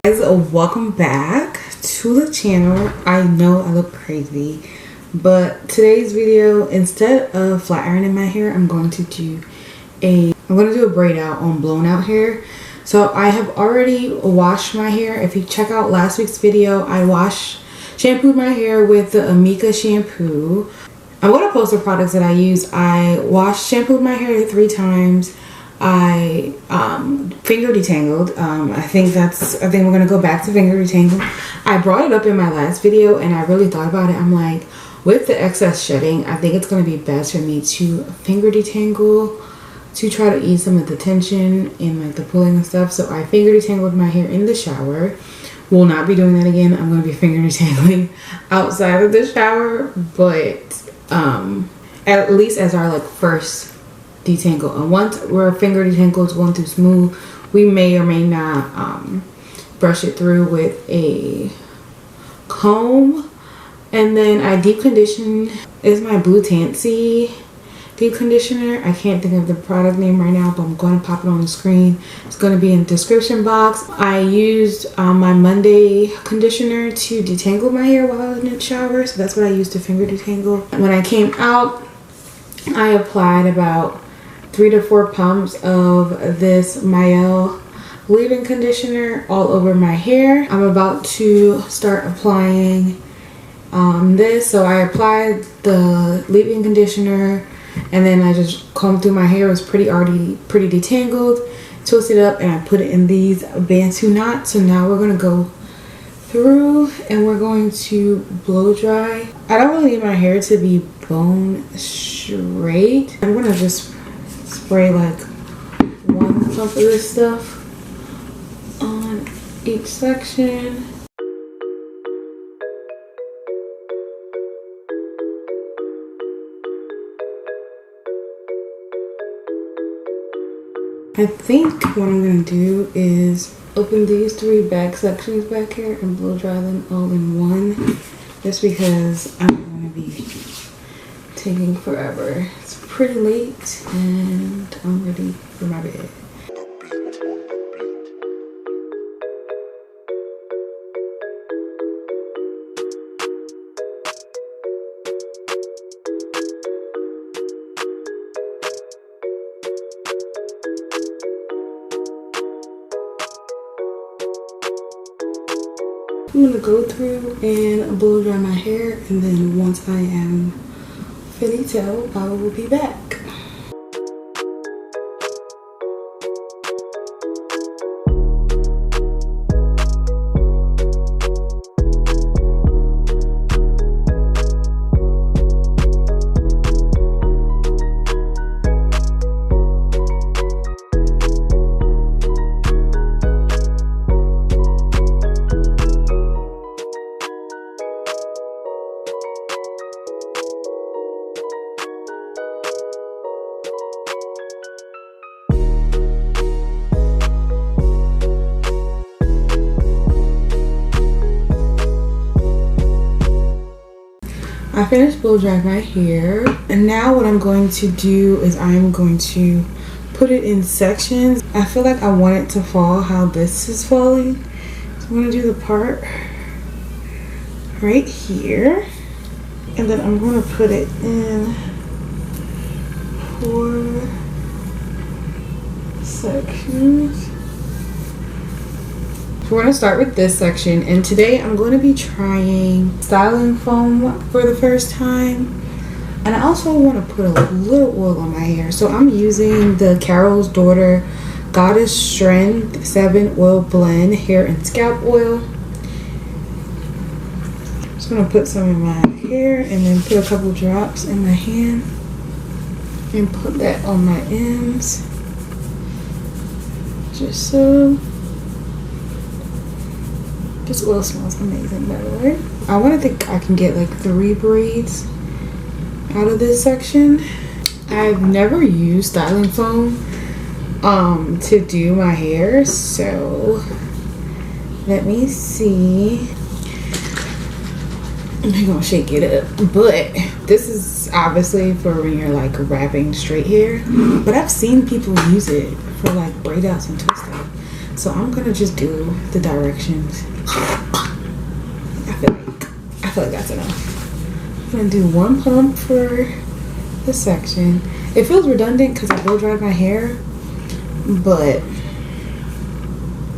Guys, welcome back to the channel. I know I look crazy, but today's video, instead of flat ironing my hair, I'm going to do a braid out on blown out hair. So I have already washed my hair. If you check out last week's video, I shampooed my hair with the Amika shampoo. I'm going to post the products that I use. I shampooed my hair 3 times. I finger detangled. I think we're gonna go back to finger detangle. I brought it up in my last video and I really thought about it. I'm like, with the excess shedding, I think it's gonna be best for me to finger detangle to try to ease some of the tension and like the pulling and stuff. So I finger detangled my hair in the shower. Will not be doing that again. I'm gonna be finger detangling outside of the shower, but at least as our like first detangle. And once we're finger detangled, going through smooth, we may or may not brush it through with a comb. And then I deep condition is my blue Tansy deep conditioner. I can't think of the product name right now, but I'm going to pop it on the screen. It's going to be in the description box. I used my Monday conditioner to detangle my hair while I was in the shower, so that's what I used to finger detangle. When I came out, I applied about 3 to 4 pumps of this Mael leave-in conditioner all over my hair. I'm about to start applying this. So I applied the leave-in conditioner and then I just combed through my hair. It was pretty detangled, twisted up, and I put it in these Bantu knots. So now we're gonna go through and we're going to blow dry. I don't really need my hair to be bone straight. I'm gonna just spray like 1 pump of this stuff on each section. I think what I'm gonna do is open these 3 back sections back here and blow dry them all in one, just because I'm gonna be taking forever. It's pretty late and I'm ready for my bed. I'm gonna go through and blow dry my hair, and then once I am finito, I will be back. I finished blow drying my hair, and now what I'm going to do is I'm going to put it in sections. I feel like I want it to fall how this is falling, so I'm going to do the part right here, and then I'm going to put it in 4 sections. We're going to start with this section, and today I'm going to be trying styling foam for the first time, and I also want to put a little oil on my hair. So I'm using the Carol's Daughter Goddess Strength 7 Oil Blend Hair and Scalp Oil. Just going to put some in my hair and then put a couple drops in my hand and put that on my ends, just so. This oil smells amazing, by the way. I want to think I can get like 3 braids out of this section. I've never used styling foam to do my hair, so let me see. I'm gonna shake it up, but this is obviously for when you're like wrapping straight hair, but I've seen people use it for like braid outs and twist out. So I'm gonna just do the directions. I feel like that's enough. I'm gonna do one pump for this section. It feels redundant because I blow dry my hair, but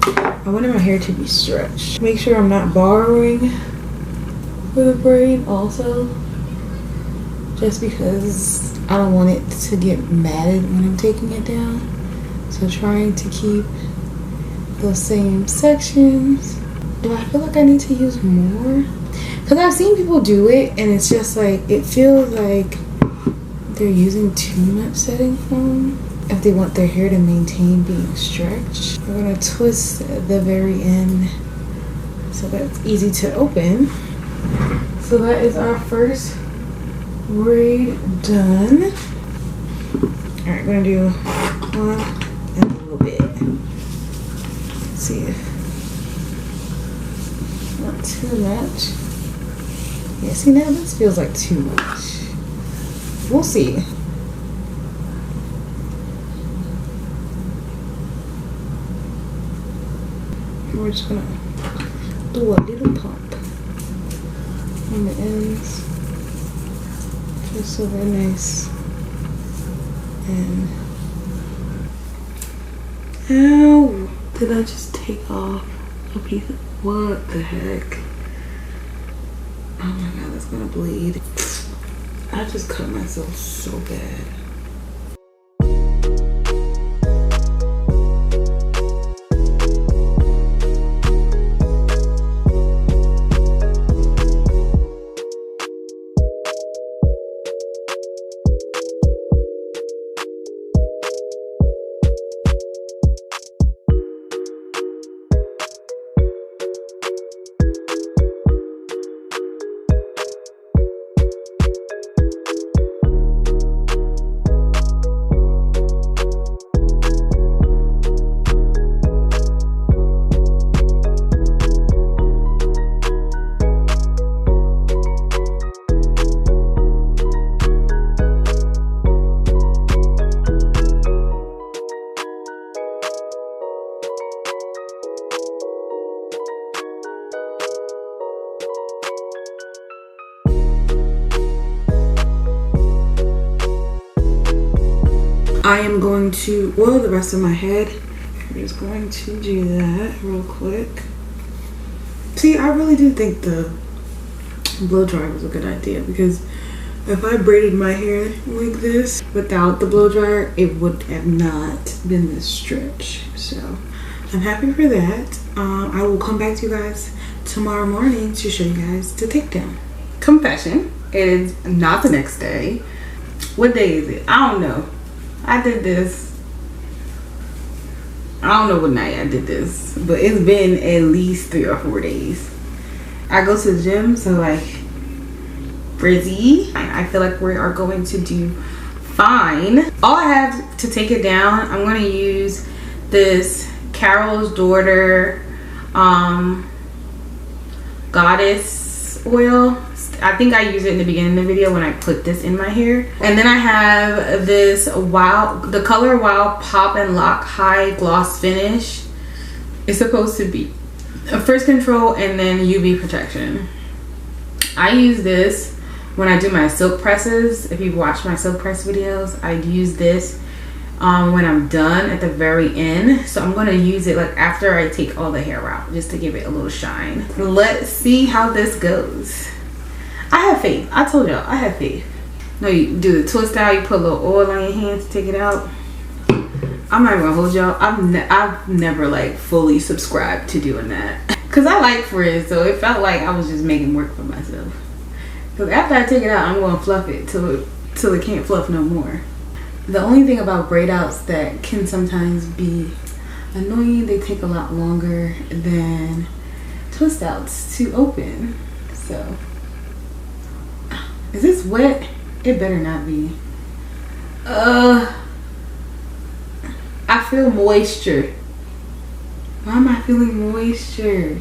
I wanted my hair to be stretched. Make sure I'm not borrowing for the braid also, just because I don't want it to get matted when I'm taking it down. So trying to keep the same sections. Do I feel like I need to use more? Because I've seen people do it and it's just like, it feels like they're using too much setting foam if they want their hair to maintain being stretched. We're gonna twist the very end so that's easy to open. So that is our first braid done. All right, we're gonna do one and a little bit. Let's see if not too much. Yeah, see now this feels like too much. We'll see. We're just gonna do a little pump on the ends, just so they're nice and. Ow! Did I just take off a piece of, what the heck? Oh my god, that's gonna bleed. I just cut myself so bad. I am going to oil the rest of my head. I'm just going to do that real quick. See, I really do think the blow dryer was a good idea, because if I braided my hair like this without the blow dryer, it would have not been this stretch. So I'm happy for that. I will come back to you guys tomorrow morning to show you guys the takedown. Confession, it is not the next day. What day is it? I don't know. I did this, I don't know what night I did this, but it's been at least 3 or 4 days. I go to the gym, so like frizzy. I feel like we are going to do fine. All I have to take it down, I'm going to use this Carol's Daughter Goddess oil. I think I used it in the beginning of the video when I put this in my hair. And then I have this the color Wow Pop and Lock High Gloss Finish. It's supposed to be a first control and then UV protection. I use this when I do my silk presses. If you've watched my silk press videos, I use this when I'm done at the very end. So I'm going to use it like after I take all the hair out, just to give it a little shine. Let's see how this goes. I have faith. I told y'all, I have faith. No, you do the twist out, you put a little oil on your hands to take it out. I'm not even gonna hold y'all. I've never like fully subscribed to doing that. Cause I like frizz, so it felt like I was just making work for myself. Cause after I take it out, I'm gonna fluff it till it can't fluff no more. The only thing about braid outs that can sometimes be annoying, they take a lot longer than twist outs to open. So. Is this wet? It better not be. I feel moisture. Why am I feeling moisture?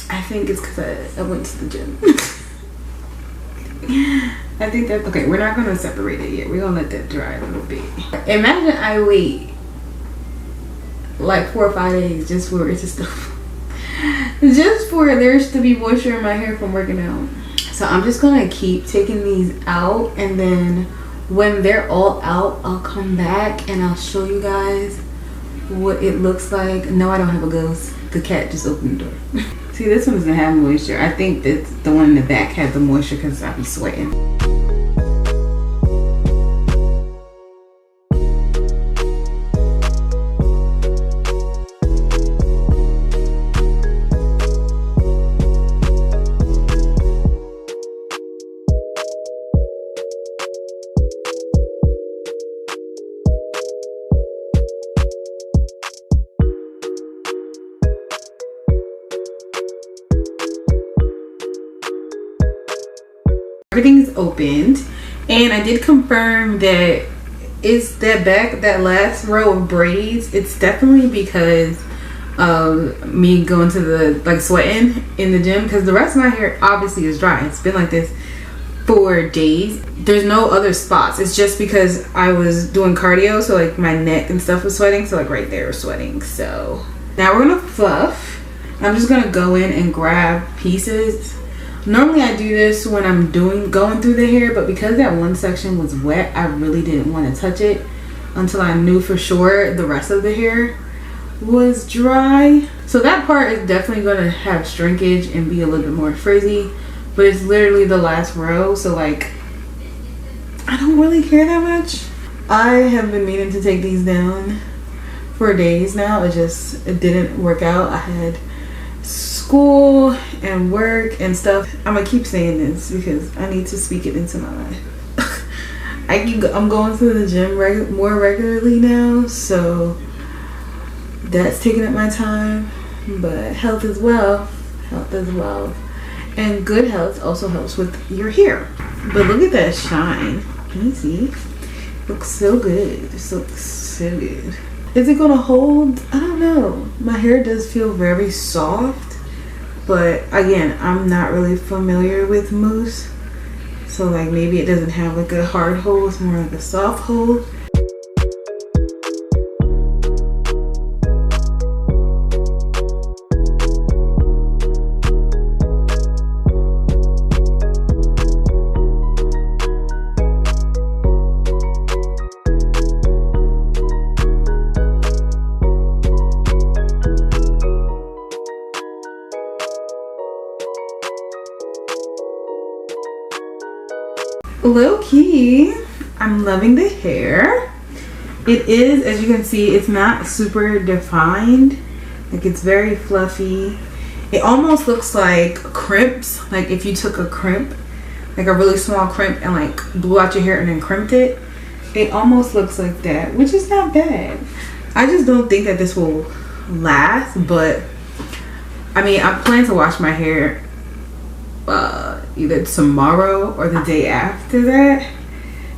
I think it's because I went to the gym. I think that, okay, we're not gonna separate it yet. We're gonna let that dry a little bit. Imagine I wait like 4 or 5 days just for it to still just for there's to be moisture in my hair from working out. So I'm just gonna keep taking these out, and then when they're all out, I'll come back and I'll show you guys what it looks like. No, I don't have a ghost. The cat just opened the door. See, this one doesn't have moisture. I think that the one in the back had the moisture because I be sweating. Everything's opened, and I did confirm that it's that last row of braids. It's definitely because of me going to the like sweating in the gym, because the rest of my hair obviously is dry. It's been like this for days. There's no other spots. It's just because I was doing cardio, so like my neck and stuff was sweating, so like right there was sweating. So now we're gonna fluff. I'm just gonna go in and grab pieces. Normally I do this when I'm going through the hair, but because that one section was wet, I really didn't want to touch it until I knew for sure the rest of the hair was dry. So that part is definitely going to have shrinkage and be a little bit more frizzy, but it's literally the last row, so like I don't really care that much. I have been meaning to take these down for days now. It didn't work out. I had school and work and stuff. I'm gonna keep saying this because I need to speak it into my life. I'm going to the gym more regularly now, so that's taking up my time, but health as well, and good health also helps with your hair. But look at that shine. Can you see? Looks so good. This looks so good. Is it gonna hold? I don't know. My hair does feel very soft, but again, I'm not really familiar with mousse, so like maybe it doesn't have like a hard hold, it's more like a soft hold. Low key, I'm loving the hair. It is, as you can see, it's not super defined. Like, it's very fluffy. It almost looks like crimps. Like if you took a crimp, like a really small crimp, and like blew out your hair and then crimped it. It almost looks like that, which is not bad. I just don't think that this will last, but I mean, I plan to wash my hair either tomorrow or the day after that,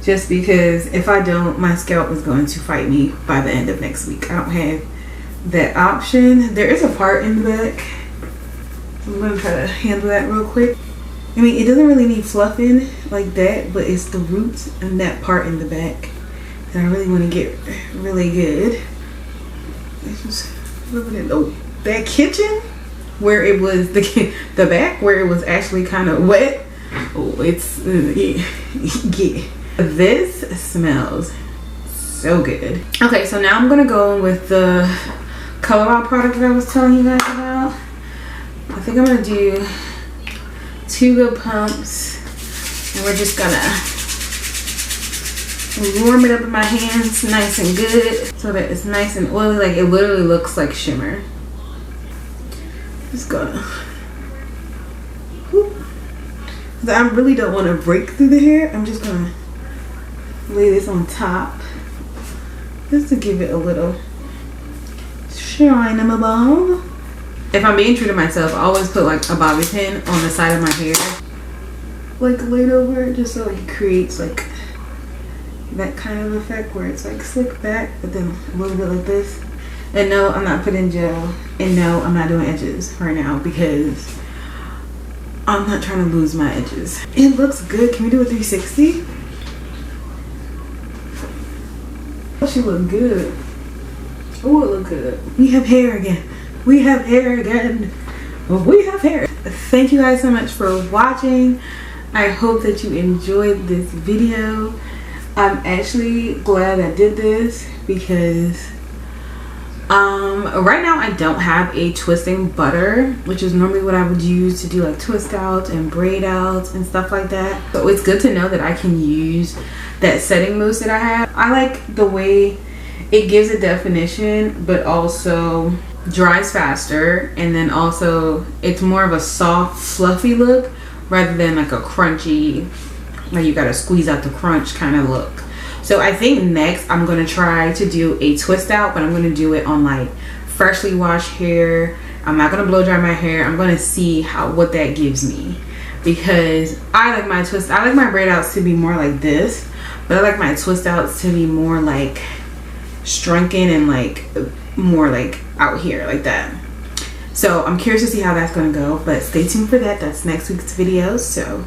just because if I don't, my scalp is going to fight me by the end of next week. I don't have that option. There is a part in the back, so I'm gonna try to handle that real quick. I mean, it doesn't really need fluffing like that, but it's the roots and that part in the back that I really want to get really good. It's just that kitchen where it was the back where it was actually kind of wet. Oh, it's yeah. This smells so good. Okay, so now I'm gonna go in with the color out product that I was telling you guys about. I think I'm gonna do 2 good pumps, and we're just gonna warm it up in my hands nice and good so that it's nice and oily. Like, it literally looks like shimmer. Just gonna whoop. I really don't want to break through the hair. I'm just gonna lay this on top just to give it a little shine above. If I'm being true to myself, I always put like a bobby pin on the side of my hair, like laid over it, just so it creates like that kind of effect where it's like slick back, but then a little bit like this. And no, I'm not putting gel, and no, I'm not doing edges right now because I'm not trying to lose my edges. It looks good. Can we do a 360? Oh, she look good. Oh, it looks good. We have hair again. We have hair again. We have hair. Thank you guys so much for watching. I hope that you enjoyed this video. I'm actually glad I did this because right now I don't have a twisting butter, which is normally what I would use to do like twist outs and braid outs and stuff like that. So it's good to know that I can use that setting mousse that I have. I like the way it gives a definition but also dries faster, and then also it's more of a soft fluffy look rather than like a crunchy, like you gotta squeeze out the crunch kind of look. So I think next I'm gonna try to do a twist out, but I'm gonna do it on like freshly washed hair. I'm not gonna blow dry my hair. I'm gonna see what that gives me, because I like my braid outs to be more like this, but I like my twist outs to be more like shrunken and like more like out here like that. So I'm curious to see how that's gonna go, but stay tuned for that. That's next week's video. So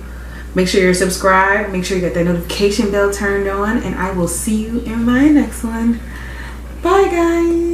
make sure you're subscribed, make sure you got that notification bell turned on, and I will see you in my next one. Bye guys.